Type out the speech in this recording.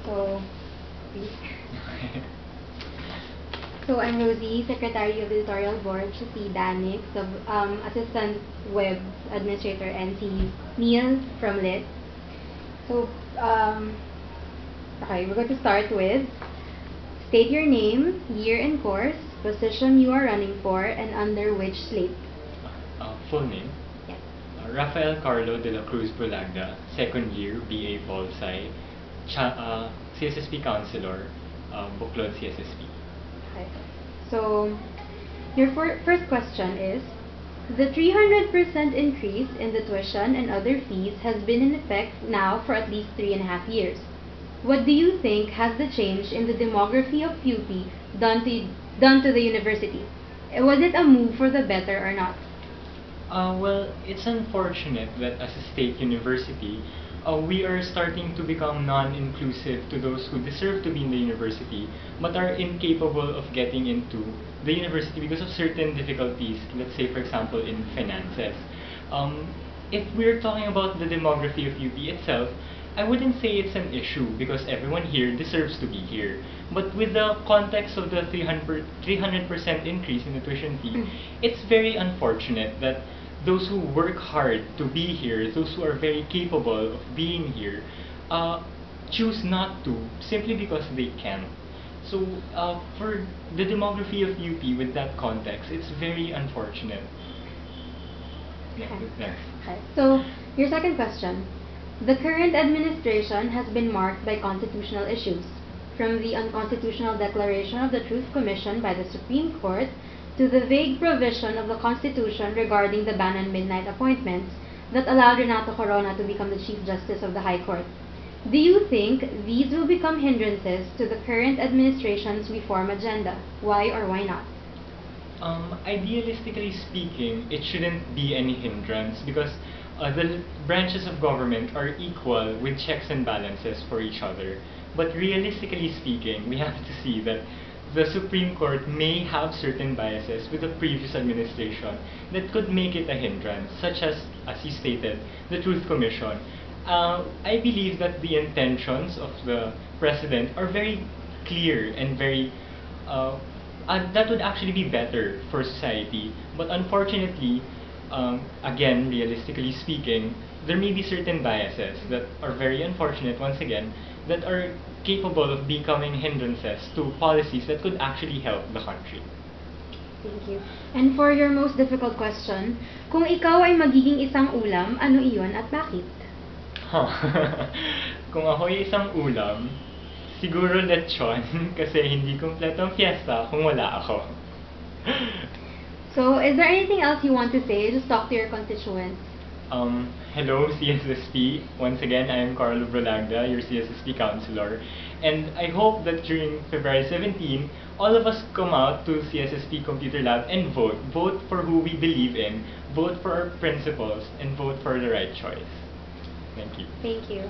So, so I'm Rosie, Secretary of the Editorial Board, siya si Danik, the Assistant Web Administrator, and si Neil from Lit. So, okay, we're going to start with state your name, year and course, position you are running for, and under which slate. Full name? Yes. Rafael Carlo de la Cruz Brolagda, second year, BA Pol Sci, CSSP Counselor, Buklod CSSP. Okay. So, your first question is, the 300% increase in the tuition and other fees has been in effect now for at least 3.5 years. What do you think has the change in the demography of UP done to the university? Was it a move for the better or not? Well, it's unfortunate that as a state university, we are starting to become non-inclusive to those who deserve to be in the university but are incapable of getting into the university because of certain difficulties, let's say for example in finances. If we're talking about the demography of UP itself, I wouldn't say it's an issue because everyone here deserves to be here. But with the context of the 300% increase in the tuition fee, it's very unfortunate that those who work hard to be here, those who are very capable of being here, choose not to simply because they can. So for the demography of UP with that context, it's very unfortunate. Next. Okay. So, your second question. The current administration has been marked by constitutional issues, from the unconstitutional declaration of the Truth Commission by the Supreme Court to the vague provision of the Constitution regarding the ban on midnight appointments that allowed Renato Corona to become the Chief Justice of the High Court. Do you think these will become hindrances to the current administration's reform agenda? Why or why not? Idealistically speaking, it shouldn't be any hindrance because the branches of government are equal with checks and balances for each other. But realistically speaking, we have to see that the Supreme Court may have certain biases with the previous administration that could make it a hindrance, such as you stated, the Truth Commission. I believe that the intentions of the President are very clear and very that would actually be better for society. But unfortunately, again, realistically speaking, there may be certain biases that are very unfortunate, once again, that are capable of becoming hindrances to policies that could actually help the country. Thank you. And for your most difficult question, kung ikaw ay magiging isang ulam, ano iyon at bakit? Kung ako ay isang ulam, siguro lechon kasi hindi kumpletong fiesta kung wala ako. So, is there anything else you want to say? Just talk to your constituents. Hello, CSSP. Once again, I am Carlo Brolagda, your CSSP counselor. And I hope that during February 17, all of us come out to CSSP Computer Lab and vote. Vote for who we believe in, vote for our principles, and vote for the right choice. Thank you. Thank you.